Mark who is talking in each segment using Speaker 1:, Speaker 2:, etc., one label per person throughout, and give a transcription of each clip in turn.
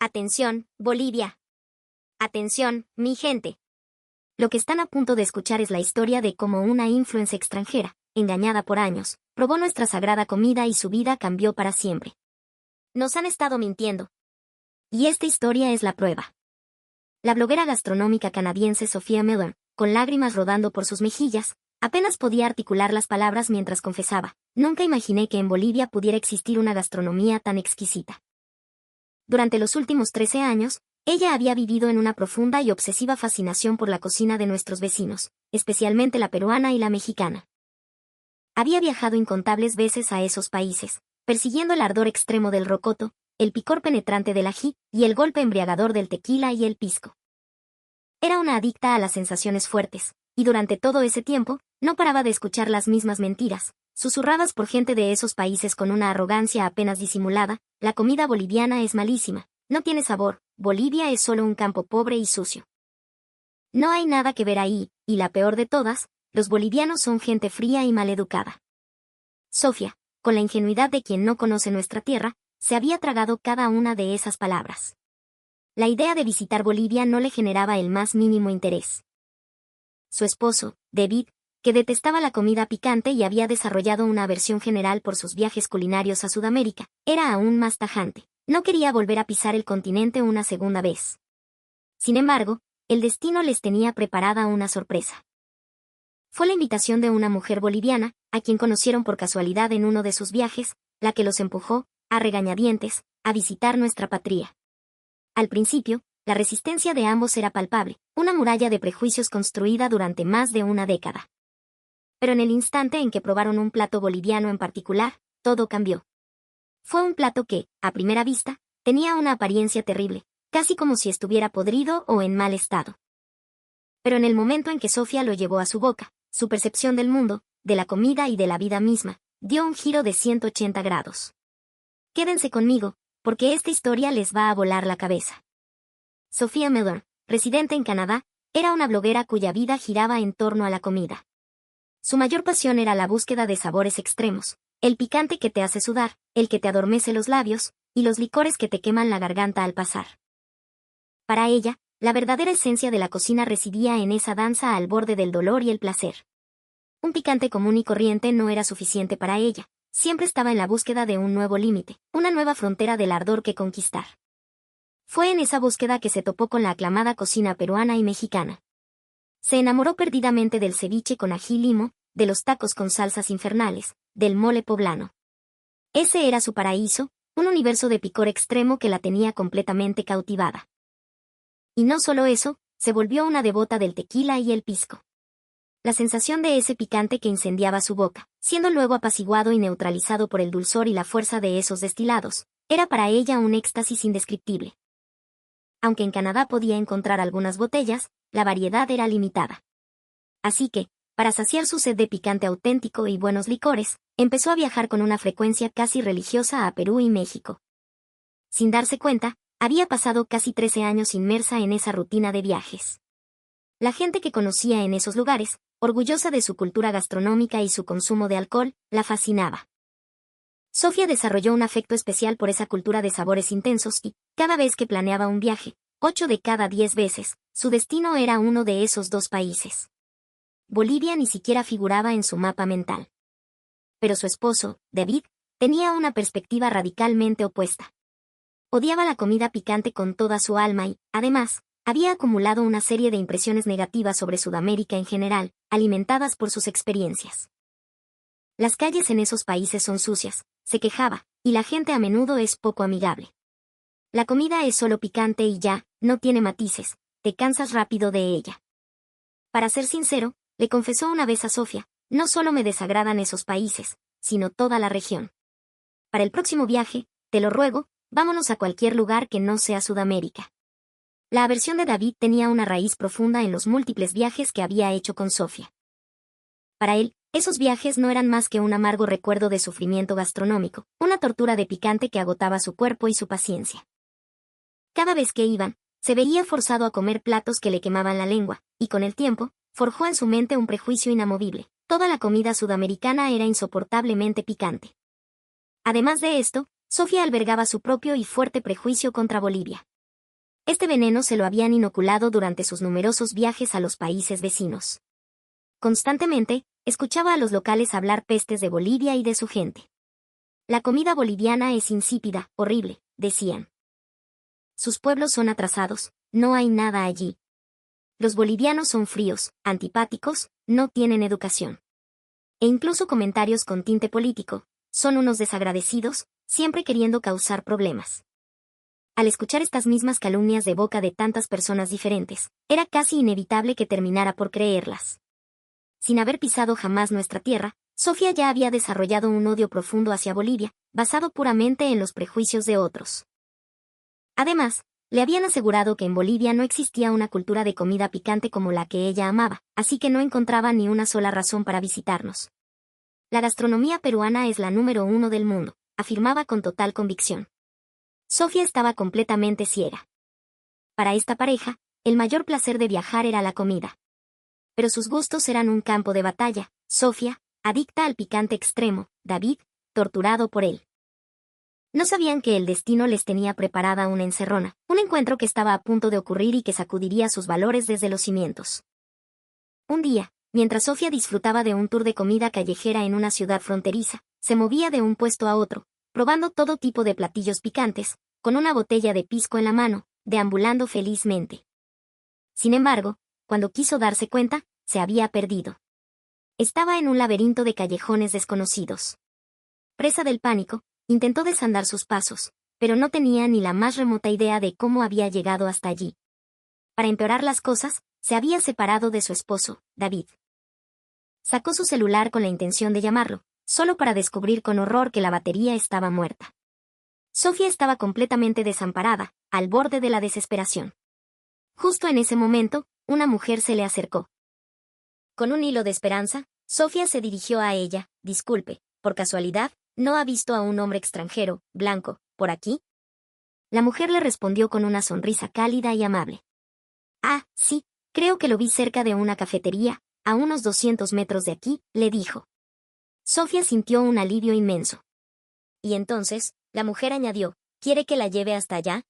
Speaker 1: Atención, Bolivia. Atención, mi gente. Lo que están a punto de escuchar es la historia de cómo una influencer extranjera, engañada por años, probó nuestra sagrada comida y su vida cambió para siempre. Nos han estado mintiendo. Y esta historia es la prueba. La bloguera gastronómica canadiense Sophia Miller, con lágrimas rodando por sus mejillas, apenas podía articular las palabras mientras confesaba: nunca imaginé que en Bolivia pudiera existir una gastronomía tan exquisita. Durante los últimos 13 años, ella había vivido en una profunda y obsesiva fascinación por la cocina de nuestros vecinos, especialmente la peruana y la mexicana. Había viajado incontables veces a esos países, persiguiendo el ardor extremo del rocoto, el picor penetrante del ají y el golpe embriagador del tequila y el pisco. Era una adicta a las sensaciones fuertes, y durante todo ese tiempo, no paraba de escuchar las mismas mentiras, susurradas por gente de esos países con una arrogancia apenas disimulada: la comida boliviana es malísima, no tiene sabor, Bolivia es solo un campo pobre y sucio. No hay nada que ver ahí, y la peor de todas, los bolivianos son gente fría y maleducada. Sophia, con la ingenuidad de quien no conoce nuestra tierra, se había tragado cada una de esas palabras. La idea de visitar Bolivia no le generaba el más mínimo interés. Su esposo, David, que detestaba la comida picante y había desarrollado una aversión general por sus viajes culinarios a Sudamérica, era aún más tajante: no quería volver a pisar el continente una segunda vez. Sin embargo, el destino les tenía preparada una sorpresa. Fue la invitación de una mujer boliviana, a quien conocieron por casualidad en uno de sus viajes, la que los empujó, a regañadientes, a visitar nuestra patria. Al principio, la resistencia de ambos era palpable, una muralla de prejuicios construida durante más de una década. Pero en el instante en que probaron un plato boliviano en particular, todo cambió. Fue un plato que, a primera vista, tenía una apariencia terrible, casi como si estuviera podrido o en mal estado. Pero en el momento en que Sophia lo llevó a su boca, su percepción del mundo, de la comida y de la vida misma, dio un giro de 180 grados. Quédense conmigo, porque esta historia les va a volar la cabeza. Sophia Miller, residente en Canadá, era una bloguera cuya vida giraba en torno a la comida. Su mayor pasión era la búsqueda de sabores extremos: el picante que te hace sudar, el que te adormece los labios, y los licores que te queman la garganta al pasar. Para ella, la verdadera esencia de la cocina residía en esa danza al borde del dolor y el placer. Un picante común y corriente no era suficiente para ella, siempre estaba en la búsqueda de un nuevo límite, una nueva frontera del ardor que conquistar. Fue en esa búsqueda que se topó con la aclamada cocina peruana y mexicana. Se enamoró perdidamente del ceviche con ají limo, de los tacos con salsas infernales, del mole poblano. Ese era su paraíso, un universo de picor extremo que la tenía completamente cautivada. Y no solo eso, se volvió una devota del tequila y el pisco. La sensación de ese picante que incendiaba su boca, siendo luego apaciguado y neutralizado por el dulzor y la fuerza de esos destilados, era para ella un éxtasis indescriptible. Aunque en Canadá podía encontrar algunas botellas, la variedad era limitada. Así que, para saciar su sed de picante auténtico y buenos licores, empezó a viajar con una frecuencia casi religiosa a Perú y México. Sin darse cuenta, había pasado casi 13 años inmersa en esa rutina de viajes. La gente que conocía en esos lugares, orgullosa de su cultura gastronómica y su consumo de alcohol, la fascinaba. Sophia desarrolló un afecto especial por esa cultura de sabores intensos y, cada vez que planeaba un viaje, 8 de cada 10 veces, su destino era uno de esos dos países. Bolivia ni siquiera figuraba en su mapa mental. Pero su esposo, David, tenía una perspectiva radicalmente opuesta. Odiaba la comida picante con toda su alma y, además, había acumulado una serie de impresiones negativas sobre Sudamérica en general, alimentadas por sus experiencias. Las calles en esos países son sucias, se quejaba, y la gente a menudo es poco amigable. La comida es solo picante y ya, no tiene matices, te cansas rápido de ella. Para ser sincero, le confesó una vez a Sophia: no solo me desagradan esos países, sino toda la región. Para el próximo viaje, te lo ruego, vámonos a cualquier lugar que no sea Sudamérica. La aversión de David tenía una raíz profunda en los múltiples viajes que había hecho con Sophia. Para él, esos viajes no eran más que un amargo recuerdo de sufrimiento gastronómico, una tortura de picante que agotaba su cuerpo y su paciencia. Cada vez que iban, se veía forzado a comer platos que le quemaban la lengua, y con el tiempo, forjó en su mente un prejuicio inamovible: toda la comida sudamericana era insoportablemente picante. Además de esto, Sophia albergaba su propio y fuerte prejuicio contra Bolivia. Este veneno se lo habían inoculado durante sus numerosos viajes a los países vecinos. Constantemente, escuchaba a los locales hablar pestes de Bolivia y de su gente. La comida boliviana es insípida, horrible, decían. Sus pueblos son atrasados, no hay nada allí. Los bolivianos son fríos, antipáticos, no tienen educación. E incluso comentarios con tinte político, son unos desagradecidos, siempre queriendo causar problemas. Al escuchar estas mismas calumnias de boca de tantas personas diferentes, era casi inevitable que terminara por creerlas. Sin haber pisado jamás nuestra tierra, Sofía ya había desarrollado un odio profundo hacia Bolivia, basado puramente en los prejuicios de otros. Además, le habían asegurado que en Bolivia no existía una cultura de comida picante como la que ella amaba, así que no encontraba ni una sola razón para visitarnos. La gastronomía peruana es la número 1 del mundo, afirmaba con total convicción. Sofía estaba completamente ciega. Para esta pareja, el mayor placer de viajar era la comida. Pero sus gustos eran un campo de batalla. Sofía, adicta al picante extremo, David, torturado por él. No sabían que el destino les tenía preparada una encerrona, un encuentro que estaba a punto de ocurrir y que sacudiría sus valores desde los cimientos. Un día, mientras Sofía disfrutaba de un tour de comida callejera en una ciudad fronteriza, se movía de un puesto a otro, probando todo tipo de platillos picantes, con una botella de pisco en la mano, deambulando felizmente. Sin embargo, cuando quiso darse cuenta, se había perdido. Estaba en un laberinto de callejones desconocidos. Presa del pánico, intentó desandar sus pasos, pero no tenía ni la más remota idea de cómo había llegado hasta allí. Para empeorar las cosas, se había separado de su esposo, David. Sacó su celular con la intención de llamarlo, solo para descubrir con horror que la batería estaba muerta. Sofía estaba completamente desamparada, al borde de la desesperación. Justo en ese momento, una mujer se le acercó. Con un hilo de esperanza, Sofía se dirigió a ella. Disculpe, por casualidad, ¿no ha visto a un hombre extranjero, blanco, por aquí? La mujer le respondió con una sonrisa cálida y amable. Ah, sí, creo que lo vi cerca de una cafetería, a unos 200 metros de aquí, le dijo. Sofía sintió un alivio inmenso. Y entonces, la mujer añadió, ¿quiere que la lleve hasta allá?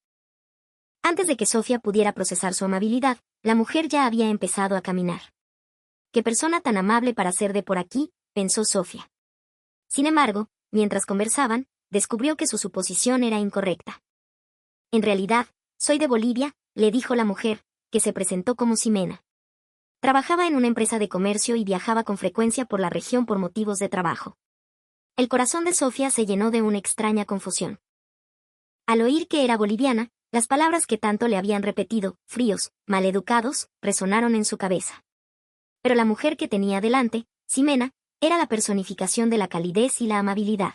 Speaker 1: Antes de que Sofía pudiera procesar su amabilidad, la mujer ya había empezado a caminar. Qué persona tan amable para ser de por aquí, pensó Sofía. Sin embargo, mientras conversaban, descubrió que su suposición era incorrecta. En realidad, soy de Bolivia, le dijo la mujer, que se presentó como Ximena. Trabajaba en una empresa de comercio y viajaba con frecuencia por la región por motivos de trabajo. El corazón de Sofía se llenó de una extraña confusión. Al oír que era boliviana, las palabras que tanto le habían repetido, fríos, maleducados, resonaron en su cabeza. Pero la mujer que tenía delante, Ximena, era la personificación de la calidez y la amabilidad.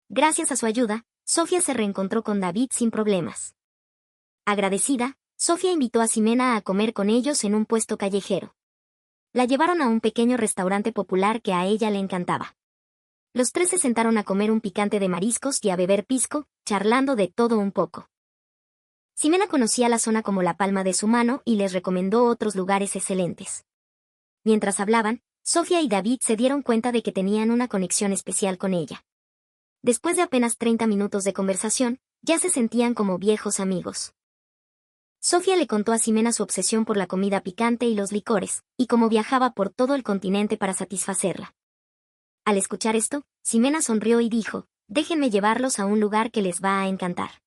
Speaker 1: Gracias a su ayuda, Sofía se reencontró con David sin problemas. Agradecida, Sofía invitó a Ximena a comer con ellos en un puesto callejero. La llevaron a un pequeño restaurante popular que a ella le encantaba. Los tres se sentaron a comer un picante de mariscos y a beber pisco, charlando de todo un poco. Ximena conocía la zona como la palma de su mano y les recomendó otros lugares excelentes. Mientras hablaban, Sofía y David se dieron cuenta de que tenían una conexión especial con ella. Después de apenas 30 minutos de conversación, ya se sentían como viejos amigos. Sofía le contó a Ximena su obsesión por la comida picante y los licores, y cómo viajaba por todo el continente para satisfacerla. Al escuchar esto, Ximena sonrió y dijo, déjenme llevarlos a un lugar que les va a encantar.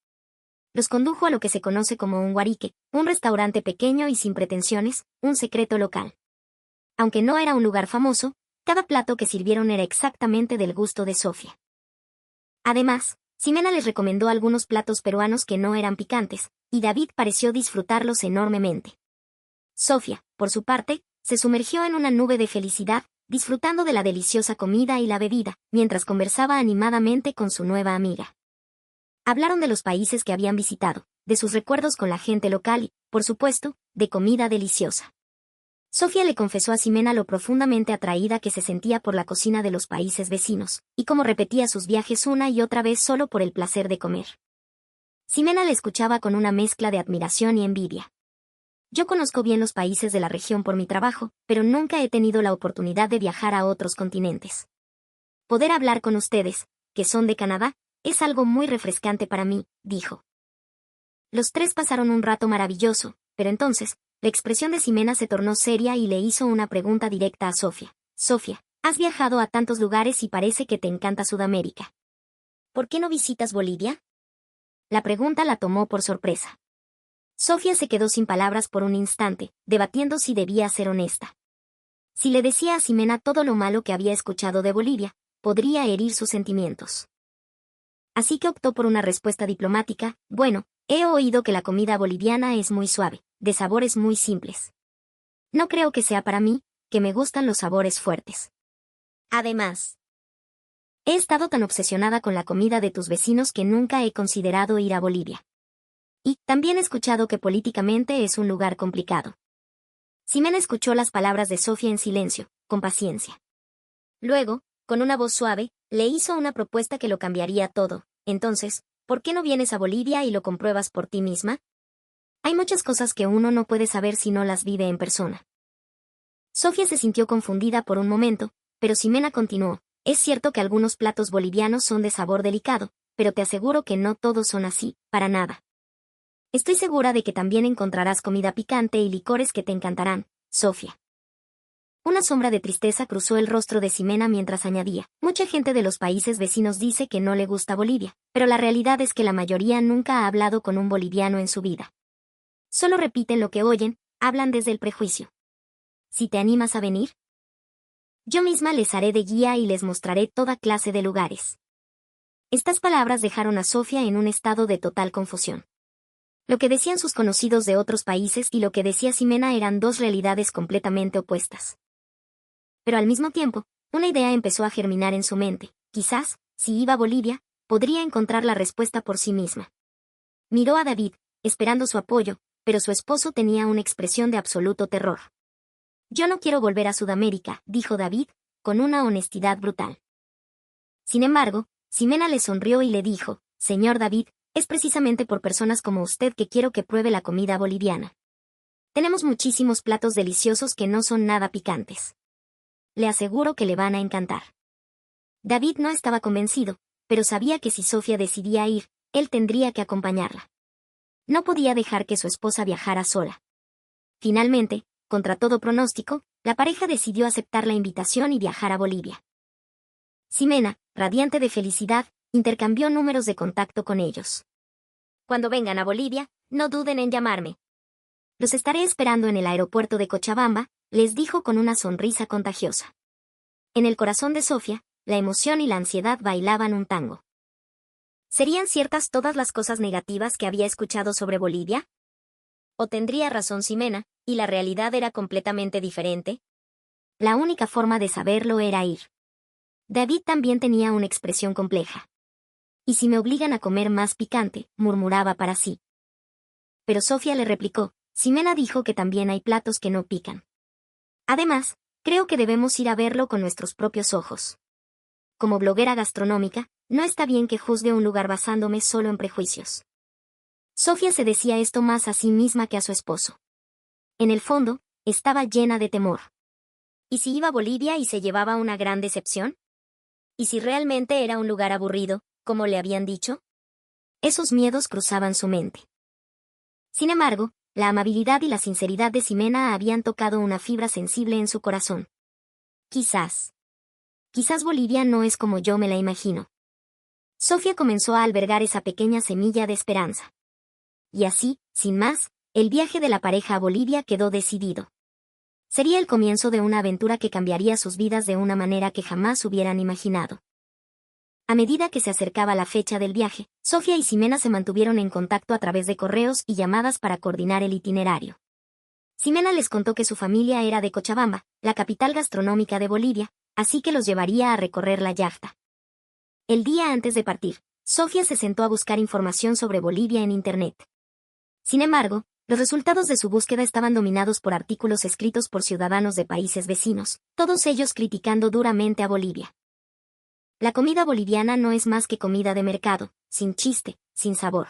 Speaker 1: Los condujo a lo que se conoce como un guarique, un restaurante pequeño y sin pretensiones, un secreto local. Aunque no era un lugar famoso, cada plato que sirvieron era exactamente del gusto de Sofía. Además, Ximena les recomendó algunos platos peruanos que no eran picantes, y David pareció disfrutarlos enormemente. Sofía, por su parte, se sumergió en una nube de felicidad, disfrutando de la deliciosa comida y la bebida, mientras conversaba animadamente con su nueva amiga. Hablaron de los países que habían visitado, de sus recuerdos con la gente local y, por supuesto, de comida deliciosa. Sofía le confesó a Ximena lo profundamente atraída que se sentía por la cocina de los países vecinos, y cómo repetía sus viajes una y otra vez solo por el placer de comer. Ximena le escuchaba con una mezcla de admiración y envidia. Yo conozco bien los países de la región por mi trabajo, pero nunca he tenido la oportunidad de viajar a otros continentes. Poder hablar con ustedes, que son de Canadá, es algo muy refrescante para mí, dijo. Los tres pasaron un rato maravilloso, pero entonces, la expresión de Ximena se tornó seria y le hizo una pregunta directa a Sofía. Sofía, has viajado a tantos lugares y parece que te encanta Sudamérica. ¿Por qué no visitas Bolivia? La pregunta la tomó por sorpresa. Sofía se quedó sin palabras por un instante, debatiendo si debía ser honesta. Si le decía a Ximena todo lo malo que había escuchado de Bolivia, podría herir sus sentimientos. Así que optó por una respuesta diplomática. Bueno, he oído que la comida boliviana es muy suave, de sabores muy simples. No creo que sea para mí, que me gustan los sabores fuertes. Además, he estado tan obsesionada con la comida de tus vecinos que nunca he considerado ir a Bolivia. Y también he escuchado que políticamente es un lugar complicado. Ximena escuchó las palabras de Sofía en silencio, con paciencia. Luego, con una voz suave, le hizo una propuesta que lo cambiaría todo. Entonces, ¿por qué no vienes a Bolivia y lo compruebas por ti misma? Hay muchas cosas que uno no puede saber si no las vive en persona. Sofía se sintió confundida por un momento, pero Ximena continuó. Es cierto que algunos platos bolivianos son de sabor delicado, pero te aseguro que no todos son así, para nada. Estoy segura de que también encontrarás comida picante y licores que te encantarán, Sofía. Una sombra de tristeza cruzó el rostro de Ximena mientras añadía, mucha gente de los países vecinos dice que no le gusta Bolivia, pero la realidad es que la mayoría nunca ha hablado con un boliviano en su vida. Solo repiten lo que oyen, hablan desde el prejuicio. Si te animas a venir, yo misma les haré de guía y les mostraré toda clase de lugares. Estas palabras dejaron a Sofía en un estado de total confusión. Lo que decían sus conocidos de otros países y lo que decía Ximena eran dos realidades completamente opuestas. Pero al mismo tiempo, una idea empezó a germinar en su mente. Quizás, si iba a Bolivia, podría encontrar la respuesta por sí misma. Miró a David, esperando su apoyo, pero su esposo tenía una expresión de absoluto terror. Yo no quiero volver a Sudamérica, dijo David, con una honestidad brutal. Sin embargo, Ximena le sonrió y le dijo, señor David, es precisamente por personas como usted que quiero que pruebe la comida boliviana. Tenemos muchísimos platos deliciosos que no son nada picantes. Le aseguro que le van a encantar. David no estaba convencido, pero sabía que si Sofía decidía ir, él tendría que acompañarla. No podía dejar que su esposa viajara sola. Finalmente, contra todo pronóstico, la pareja decidió aceptar la invitación y viajar a Bolivia. Ximena, radiante de felicidad, intercambió números de contacto con ellos. Cuando vengan a Bolivia, no duden en llamarme. Los estaré esperando en el aeropuerto de Cochabamba, les dijo con una sonrisa contagiosa. En el corazón de Sofía, la emoción y la ansiedad bailaban un tango. ¿Serían ciertas todas las cosas negativas que había escuchado sobre Bolivia? ¿O tendría razón Ximena, y la realidad era completamente diferente? La única forma de saberlo era ir. David también tenía una expresión compleja. ¿Y si me obligan a comer más picante?, murmuraba para sí. Pero Sofía le replicó, Ximena dijo que también hay platos que no pican. Además, creo que debemos ir a verlo con nuestros propios ojos. Como bloguera gastronómica, no está bien que juzgue un lugar basándome solo en prejuicios. Sofía se decía esto más a sí misma que a su esposo. En el fondo, estaba llena de temor. ¿Y si iba a Bolivia y se llevaba una gran decepción? ¿Y si realmente era un lugar aburrido, como le habían dicho? Esos miedos cruzaban su mente. Sin embargo, la amabilidad y la sinceridad de Ximena habían tocado una fibra sensible en su corazón. Quizás Bolivia no es como yo me la imagino. Sofía comenzó a albergar esa pequeña semilla de esperanza. Y así, sin más, el viaje de la pareja a Bolivia quedó decidido. Sería el comienzo de una aventura que cambiaría sus vidas de una manera que jamás hubieran imaginado. A medida que se acercaba la fecha del viaje, Sofía y Ximena se mantuvieron en contacto a través de correos y llamadas para coordinar el itinerario. Ximena les contó que su familia era de Cochabamba, la capital gastronómica de Bolivia, así que los llevaría a recorrer la yacta. El día antes de partir, Sofía se sentó a buscar información sobre Bolivia en Internet. Sin embargo, los resultados de su búsqueda estaban dominados por artículos escritos por ciudadanos de países vecinos, todos ellos criticando duramente a Bolivia. La comida boliviana no es más que comida de mercado, sin chiste, sin sabor.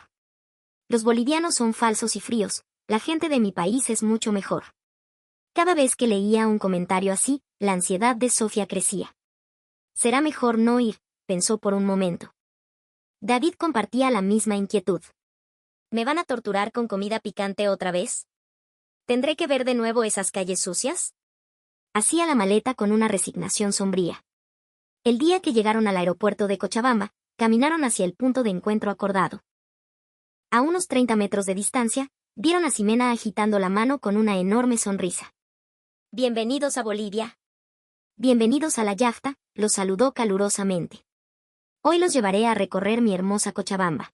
Speaker 1: Los bolivianos son falsos y fríos, la gente de mi país es mucho mejor. Cada vez que leía un comentario así, la ansiedad de Sofía crecía. Será mejor no ir, pensó por un momento. David compartía la misma inquietud. ¿Me van a torturar con comida picante otra vez? ¿Tendré que ver de nuevo esas calles sucias? Hacía la maleta con una resignación sombría. El día que llegaron al aeropuerto de Cochabamba, caminaron hacia el punto de encuentro acordado. A unos 30 metros de distancia, vieron a Ximena agitando la mano con una enorme sonrisa. Bienvenidos a Bolivia. Bienvenidos a la yafta, los saludó calurosamente. Hoy los llevaré a recorrer mi hermosa Cochabamba.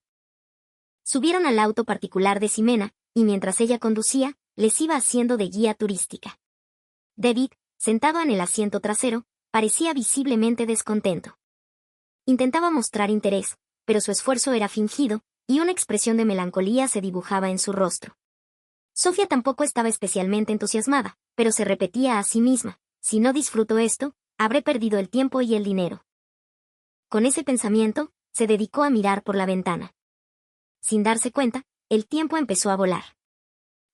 Speaker 1: Subieron al auto particular de Ximena, y mientras ella conducía, les iba haciendo de guía turística. David, sentado en el asiento trasero, parecía visiblemente descontento. Intentaba mostrar interés, pero su esfuerzo era fingido, y una expresión de melancolía se dibujaba en su rostro. Sofía tampoco estaba especialmente entusiasmada, pero se repetía a sí misma, si no disfruto esto, habré perdido el tiempo y el dinero. Con ese pensamiento, se dedicó a mirar por la ventana. Sin darse cuenta, el tiempo empezó a volar.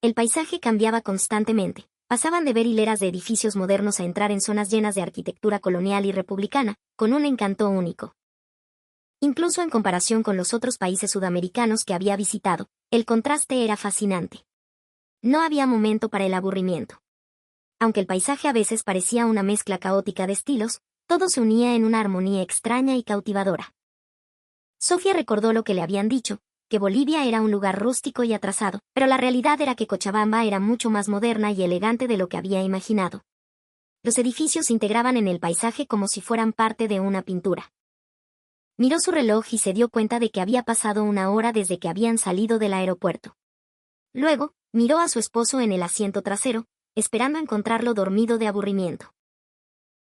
Speaker 1: El paisaje cambiaba constantemente. Pasaban de ver hileras de edificios modernos a entrar en zonas llenas de arquitectura colonial y republicana, con un encanto único. Incluso en comparación con los otros países sudamericanos que había visitado, el contraste era fascinante. No había momento para el aburrimiento. Aunque el paisaje a veces parecía una mezcla caótica de estilos, todo se unía en una armonía extraña y cautivadora. Sofía recordó lo que le habían dicho, que Bolivia era un lugar rústico y atrasado, pero la realidad era que Cochabamba era mucho más moderna y elegante de lo que había imaginado. Los edificios se integraban en el paisaje como si fueran parte de una pintura. Miró su reloj y se dio cuenta de que había pasado una hora desde que habían salido del aeropuerto. Luego, miró a su esposo en el asiento trasero, esperando encontrarlo dormido de aburrimiento.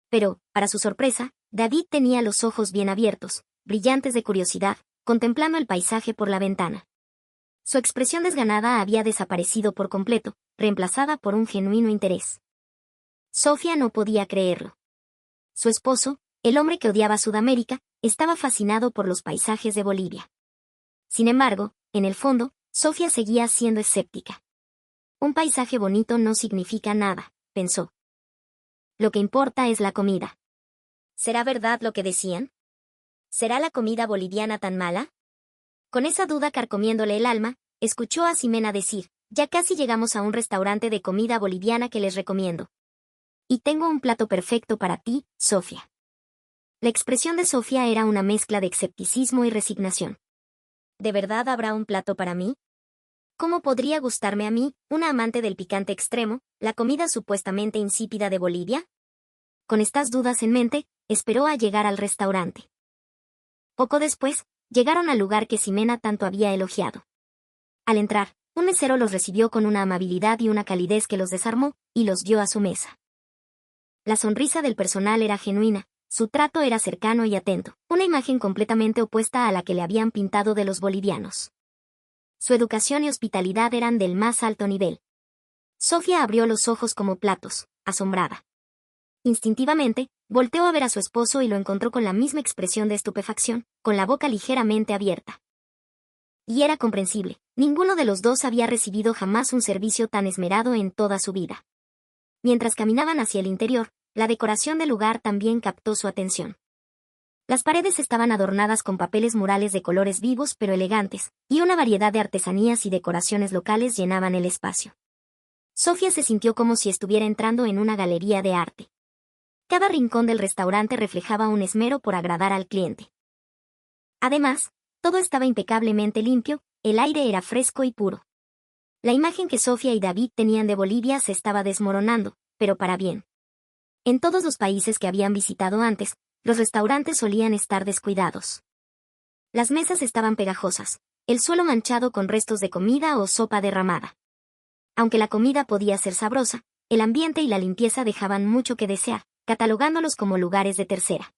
Speaker 1: Pero, para su sorpresa, David tenía los ojos bien abiertos, brillantes de curiosidad, contemplando el paisaje por la ventana. Su expresión desganada había desaparecido por completo, reemplazada por un genuino interés. Sofía no podía creerlo. Su esposo, el hombre que odiaba Sudamérica, estaba fascinado por los paisajes de Bolivia. Sin embargo, en el fondo, Sofía seguía siendo escéptica. Un paisaje bonito no significa nada, pensó. Lo que importa es la comida. ¿Será verdad lo que decían? ¿Será la comida boliviana tan mala? Con esa duda carcomiéndole el alma, escuchó a Ximena decir, ya casi llegamos a un restaurante de comida boliviana que les recomiendo. Y tengo un plato perfecto para ti, Sofía. La expresión de Sofía era una mezcla de escepticismo y resignación. ¿De verdad habrá un plato para mí? ¿Cómo podría gustarme a mí, una amante del picante extremo, la comida supuestamente insípida de Bolivia? Con estas dudas en mente, esperó a llegar al restaurante. Poco después, llegaron al lugar que Ximena tanto había elogiado. Al entrar, un mesero los recibió con una amabilidad y una calidez que los desarmó, y los guió a su mesa. La sonrisa del personal era genuina, su trato era cercano y atento, una imagen completamente opuesta a la que le habían pintado de los bolivianos. Su educación y hospitalidad eran del más alto nivel. Sofía abrió los ojos como platos, asombrada. Instintivamente, volteó a ver a su esposo y lo encontró con la misma expresión de estupefacción, con la boca ligeramente abierta. Y era comprensible, ninguno de los dos había recibido jamás un servicio tan esmerado en toda su vida. Mientras caminaban hacia el interior, la decoración del lugar también captó su atención. Las paredes estaban adornadas con papeles murales de colores vivos pero elegantes, y una variedad de artesanías y decoraciones locales llenaban el espacio. Sofía se sintió como si estuviera entrando en una galería de arte. Cada rincón del restaurante reflejaba un esmero por agradar al cliente. Además, todo estaba impecablemente limpio, el aire era fresco y puro. La imagen que Sofía y David tenían de Bolivia se estaba desmoronando, pero para bien. En todos los países que habían visitado antes, los restaurantes solían estar descuidados. Las mesas estaban pegajosas, el suelo manchado con restos de comida o sopa derramada. Aunque la comida podía ser sabrosa, el ambiente y la limpieza dejaban mucho que desear, catalogándolos como lugares de tercera.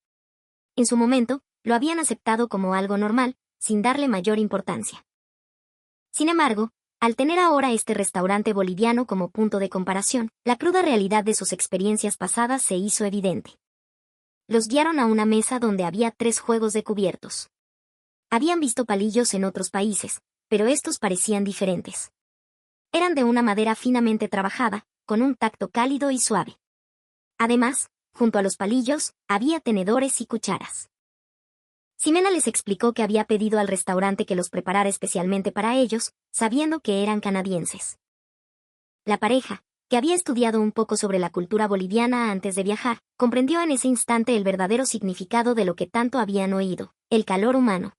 Speaker 1: En su momento, lo habían aceptado como algo normal, sin darle mayor importancia. Sin embargo, al tener ahora este restaurante boliviano como punto de comparación, la cruda realidad de sus experiencias pasadas se hizo evidente. Los guiaron a una mesa donde había 3 juegos de cubiertos. Habían visto palillos en otros países, pero estos parecían diferentes. Eran de una madera finamente trabajada, con un tacto cálido y suave. Además, junto a los palillos, había tenedores y cucharas. Ximena les explicó que había pedido al restaurante que los preparara especialmente para ellos, sabiendo que eran canadienses. La pareja, que había estudiado un poco sobre la cultura boliviana antes de viajar, comprendió en ese instante el verdadero significado de lo que tanto habían oído, el calor humano.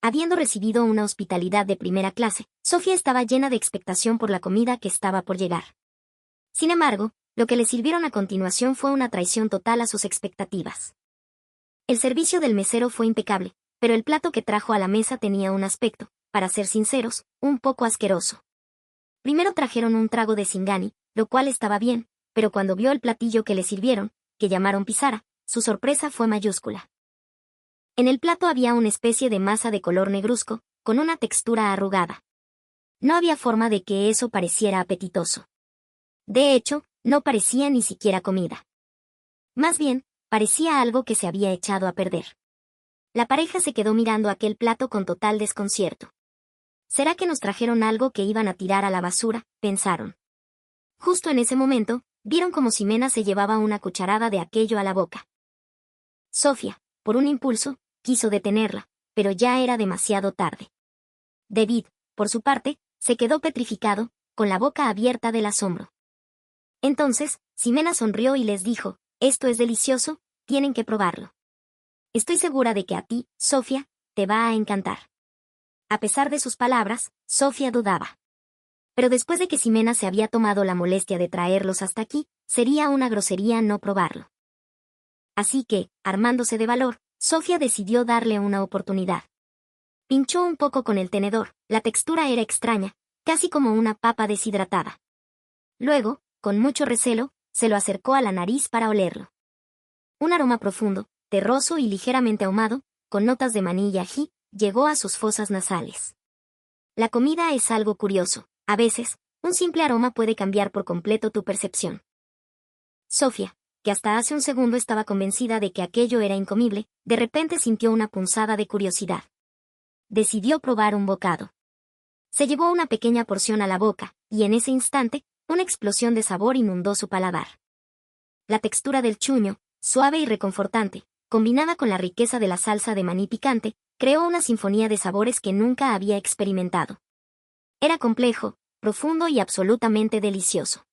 Speaker 1: Habiendo recibido una hospitalidad de primera clase, Sofía estaba llena de expectación por la comida que estaba por llegar. Sin embargo, lo que le sirvieron a continuación fue una traición total a sus expectativas. El servicio del mesero fue impecable, pero el plato que trajo a la mesa tenía un aspecto, para ser sinceros, un poco asqueroso. Primero trajeron un trago de Singani, lo cual estaba bien, pero cuando vio el platillo que le sirvieron, que llamaron pisara, su sorpresa fue mayúscula. En el plato había una especie de masa de color negruzco, con una textura arrugada. No había forma de que eso pareciera apetitoso. De hecho, no parecía ni siquiera comida. Más bien, parecía algo que se había echado a perder. La pareja se quedó mirando aquel plato con total desconcierto. ¿Será que nos trajeron algo que iban a tirar a la basura?, pensaron. Justo en ese momento, vieron como Ximena se llevaba una cucharada de aquello a la boca. Sofía, por un impulso, quiso detenerla, pero ya era demasiado tarde. David, por su parte, se quedó petrificado, con la boca abierta del asombro. Entonces, Ximena sonrió y les dijo, «Esto es delicioso, tienen que probarlo. Estoy segura de que a ti, Sofía, te va a encantar». A pesar de sus palabras, Sofía dudaba. Pero después de que Ximena se había tomado la molestia de traerlos hasta aquí, sería una grosería no probarlo. Así que, armándose de valor, Sofía decidió darle una oportunidad. Pinchó un poco con el tenedor, la textura era extraña, casi como una papa deshidratada. Luego, con mucho recelo, se lo acercó a la nariz para olerlo. Un aroma profundo, terroso y ligeramente ahumado, con notas de maní y ají, llegó a sus fosas nasales. La comida es algo curioso, a veces, un simple aroma puede cambiar por completo tu percepción. Sofía, que hasta hace un segundo estaba convencida de que aquello era incomible, de repente sintió una punzada de curiosidad. Decidió probar un bocado. Se llevó una pequeña porción a la boca, y en ese instante, una explosión de sabor inundó su paladar. La textura del chuño, suave y reconfortante, combinada con la riqueza de la salsa de maní picante, creó una sinfonía de sabores que nunca había experimentado. Era complejo, profundo y absolutamente delicioso.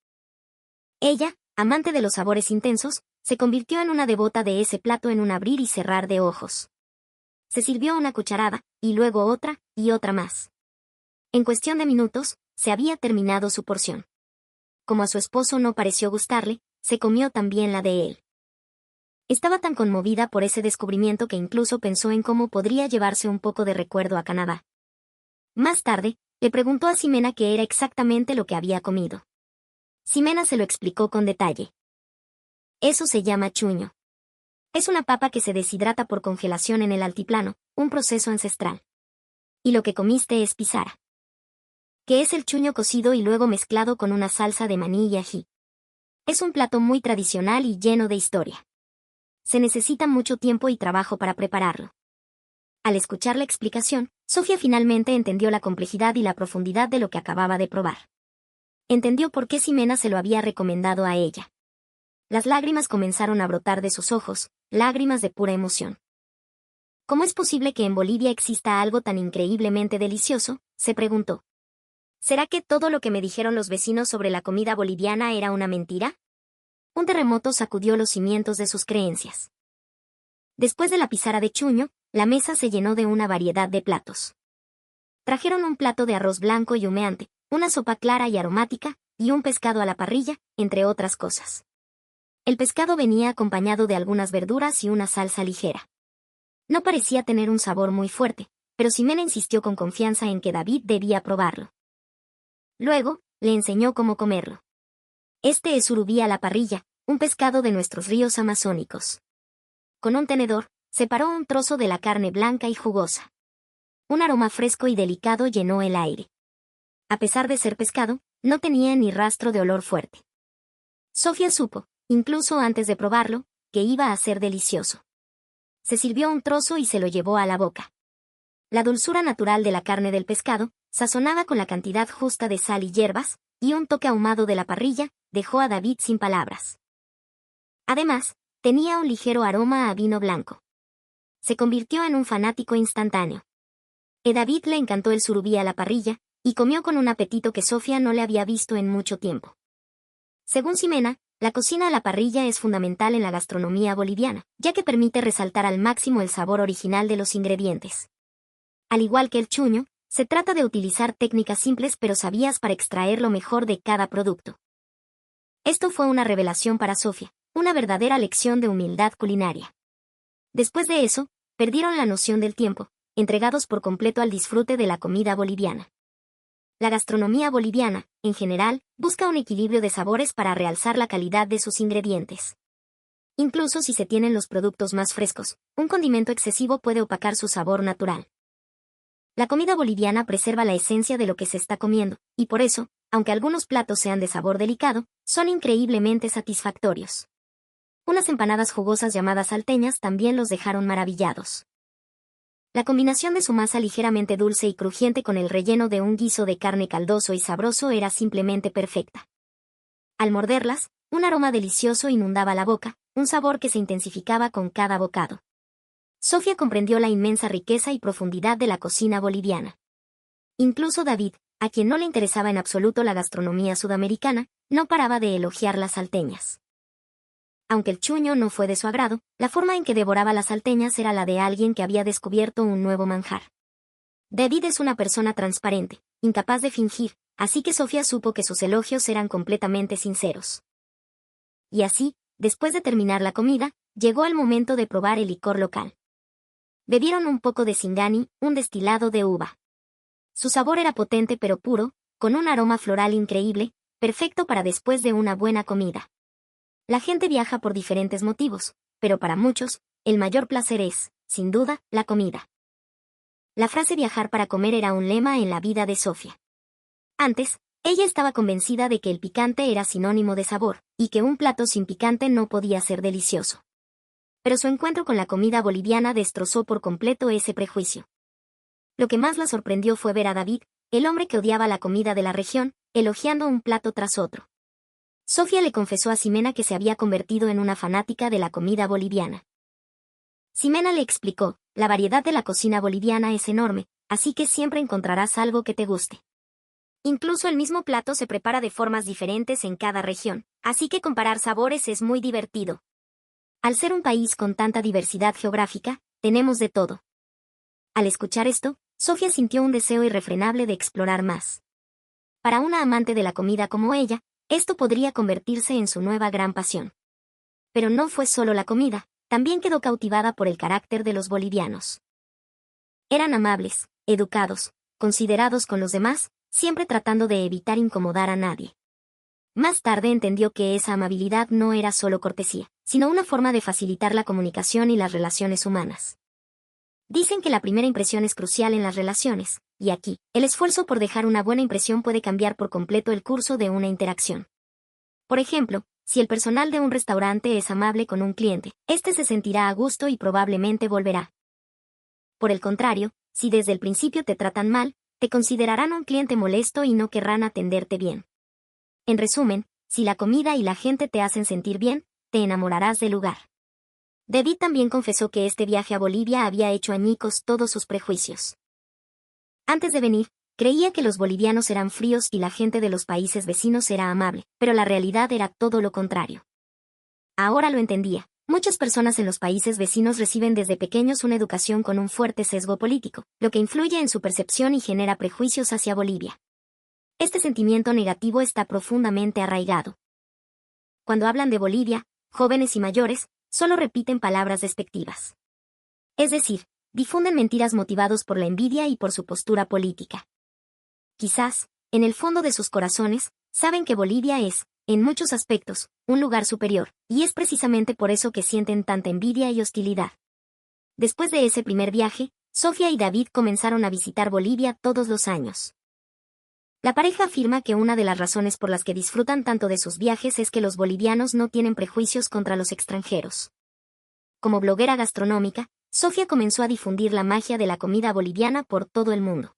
Speaker 1: Ella, amante de los sabores intensos, se convirtió en una devota de ese plato en un abrir y cerrar de ojos. Se sirvió una cucharada, y luego otra, y otra más. En cuestión de minutos, se había terminado su porción. Como a su esposo no pareció gustarle, se comió también la de él. Estaba tan conmovida por ese descubrimiento que incluso pensó en cómo podría llevarse un poco de recuerdo a Canadá. Más tarde, le preguntó a Ximena qué era exactamente lo que había comido. Ximena se lo explicó con detalle. Eso se llama chuño. Es una papa que se deshidrata por congelación en el altiplano, un proceso ancestral. Y lo que comiste es pisara, que es el chuño cocido y luego mezclado con una salsa de maní y ají. Es un plato muy tradicional y lleno de historia. Se necesita mucho tiempo y trabajo para prepararlo. Al escuchar la explicación, Sofía finalmente entendió la complejidad y la profundidad de lo que acababa de probar. Entendió por qué Ximena se lo había recomendado a ella. Las lágrimas comenzaron a brotar de sus ojos, lágrimas de pura emoción. ¿Cómo es posible que en Bolivia exista algo tan increíblemente delicioso?, se preguntó. ¿Será que todo lo que me dijeron los vecinos sobre la comida boliviana era una mentira? Un terremoto sacudió los cimientos de sus creencias. Después de la pisara de chuño, la mesa se llenó de una variedad de platos. Trajeron un plato de arroz blanco y humeante, una sopa clara y aromática, y un pescado a la parrilla, entre otras cosas. El pescado venía acompañado de algunas verduras y una salsa ligera. No parecía tener un sabor muy fuerte, pero Ximena insistió con confianza en que David debía probarlo. Luego, le enseñó cómo comerlo. Este es surubí a la parrilla, un pescado de nuestros ríos amazónicos. Con un tenedor, separó un trozo de la carne blanca y jugosa. Un aroma fresco y delicado llenó el aire. A pesar de ser pescado, no tenía ni rastro de olor fuerte. Sofía supo, incluso antes de probarlo, que iba a ser delicioso. Se sirvió un trozo y se lo llevó a la boca. La dulzura natural de la carne del pescado, sazonada con la cantidad justa de sal y hierbas, y un toque ahumado de la parrilla, dejó a David sin palabras. Además, tenía un ligero aroma a vino blanco. se convirtió en un fanático instantáneo. A David le encantó el surubí a la parrilla, y comió con un apetito que Sofía no le había visto en mucho tiempo. Según Ximena, la cocina a la parrilla es fundamental en la gastronomía boliviana, ya que permite resaltar al máximo el sabor original de los ingredientes. Al igual que el chuño, se trata de utilizar técnicas simples pero sabias para extraer lo mejor de cada producto. Esto fue una revelación para Sofía, una verdadera lección de humildad culinaria. Después de eso, perdieron la noción del tiempo, entregados por completo al disfrute de la comida boliviana. La gastronomía boliviana, en general, busca un equilibrio de sabores para realzar la calidad de sus ingredientes. Incluso si se tienen los productos más frescos, un condimento excesivo puede opacar su sabor natural. La comida boliviana preserva la esencia de lo que se está comiendo, y por eso, aunque algunos platos sean de sabor delicado, son increíblemente satisfactorios. Unas empanadas jugosas llamadas salteñas también los dejaron maravillados. La combinación de su masa ligeramente dulce y crujiente con el relleno de un guiso de carne caldoso y sabroso era simplemente perfecta. Al morderlas, un aroma delicioso inundaba la boca, un sabor que se intensificaba con cada bocado. Sofía comprendió la inmensa riqueza y profundidad de la cocina boliviana. Incluso David, a quien no le interesaba en absoluto la gastronomía sudamericana, no paraba de elogiar las salteñas. Aunque el chuño no fue de su agrado, la forma en que devoraba las salteñas era la de alguien que había descubierto un nuevo manjar. David es una persona transparente, incapaz de fingir, así que Sofía supo que sus elogios eran completamente sinceros. Y así, después de terminar la comida, llegó el momento de probar el licor local. Bebieron un poco de Singani, un destilado de uva. Su sabor era potente pero puro, con un aroma floral increíble, perfecto para después de una buena comida. La gente viaja por diferentes motivos, pero para muchos, el mayor placer es, sin duda, la comida. La frase viajar para comer era un lema en la vida de Sofía. Antes, ella estaba convencida de que el picante era sinónimo de sabor, y que un plato sin picante no podía ser delicioso. Pero su encuentro con la comida boliviana destrozó por completo ese prejuicio. Lo que más la sorprendió fue ver a David, el hombre que odiaba la comida de la región, elogiando un plato tras otro. Sofía le confesó a Ximena que se había convertido en una fanática de la comida boliviana. Ximena le explicó, la variedad de la cocina boliviana es enorme, así que siempre encontrarás algo que te guste. Incluso el mismo plato se prepara de formas diferentes en cada región, así que comparar sabores es muy divertido. Al ser un país con tanta diversidad geográfica, tenemos de todo. Al escuchar esto, Sofía sintió un deseo irrefrenable de explorar más. Para una amante de la comida como ella, esto podría convertirse en su nueva gran pasión. Pero no fue solo la comida, también quedó cautivada por el carácter de los bolivianos. Eran amables, educados, considerados con los demás, siempre tratando de evitar incomodar a nadie. Más tarde entendió que esa amabilidad no era solo cortesía, sino una forma de facilitar la comunicación y las relaciones humanas. Dicen que la primera impresión es crucial en las relaciones, y aquí, el esfuerzo por dejar una buena impresión puede cambiar por completo el curso de una interacción. Por ejemplo, si el personal de un restaurante es amable con un cliente, éste se sentirá a gusto y probablemente volverá. Por el contrario, si desde el principio te tratan mal, te considerarán un cliente molesto y no querrán atenderte bien. En resumen, si la comida y la gente te hacen sentir bien, te enamorarás del lugar. David también confesó que este viaje a Bolivia había hecho añicos todos sus prejuicios. Antes de venir, creía que los bolivianos eran fríos y la gente de los países vecinos era amable, pero la realidad era todo lo contrario. Ahora lo entendía. Muchas personas en los países vecinos reciben desde pequeños una educación con un fuerte sesgo político, lo que influye en su percepción y genera prejuicios hacia Bolivia. Este sentimiento negativo está profundamente arraigado. Cuando hablan de Bolivia, jóvenes y mayores, solo repiten palabras despectivas. Es decir, difunden mentiras motivados por la envidia y por su postura política. Quizás, en el fondo de sus corazones, saben que Bolivia es, en muchos aspectos, un lugar superior, y es precisamente por eso que sienten tanta envidia y hostilidad. Después de ese primer viaje, Sofía y David comenzaron a visitar Bolivia todos los años. La pareja afirma que una de las razones por las que disfrutan tanto de sus viajes es que los bolivianos no tienen prejuicios contra los extranjeros. Como bloguera gastronómica, Sofía comenzó a difundir la magia de la comida boliviana por todo el mundo.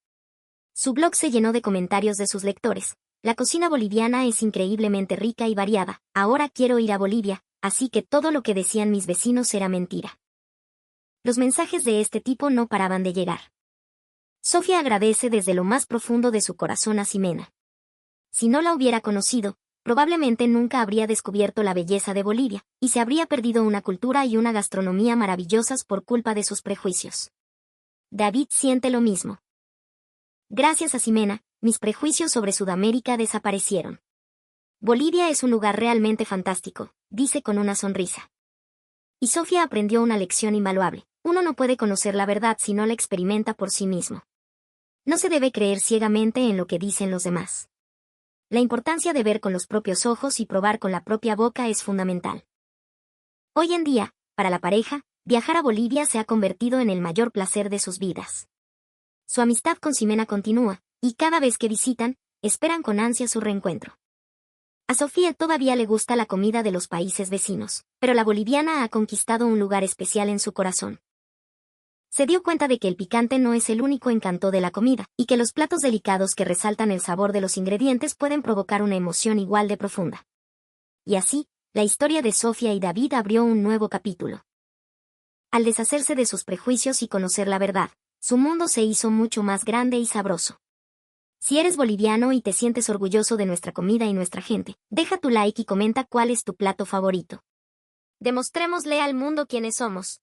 Speaker 1: Su blog se llenó de comentarios de sus lectores. La cocina boliviana es increíblemente rica y variada. Ahora quiero ir a Bolivia, así que todo lo que decían mis vecinos era mentira. Los mensajes de este tipo no paraban de llegar. Sofía agradece desde lo más profundo de su corazón a Ximena. Si no la hubiera conocido, probablemente nunca habría descubierto la belleza de Bolivia, y se habría perdido una cultura y una gastronomía maravillosas por culpa de sus prejuicios. David siente lo mismo. Gracias a Ximena, mis prejuicios sobre Sudamérica desaparecieron. Bolivia es un lugar realmente fantástico, dice con una sonrisa. Y Sofía aprendió una lección invaluable. Uno no puede conocer la verdad si no la experimenta por sí mismo. No se debe creer ciegamente en lo que dicen los demás. La importancia de ver con los propios ojos y probar con la propia boca es fundamental. Hoy en día, para la pareja, viajar a Bolivia se ha convertido en el mayor placer de sus vidas. Su amistad con Ximena continúa, y cada vez que visitan, esperan con ansia su reencuentro. A Sofía todavía le gusta la comida de los países vecinos, pero la boliviana ha conquistado un lugar especial en su corazón. Se dio cuenta de que el picante no es el único encanto de la comida, y que los platos delicados que resaltan el sabor de los ingredientes pueden provocar una emoción igual de profunda. Y así, la historia de Sofía y David abrió un nuevo capítulo. Al deshacerse de sus prejuicios y conocer la verdad, su mundo se hizo mucho más grande y sabroso. Si eres boliviano y te sientes orgulloso de nuestra comida y nuestra gente, deja tu like y comenta cuál es tu plato favorito. Demostrémosle al mundo quiénes somos.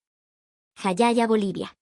Speaker 1: Jayaya, Bolivia.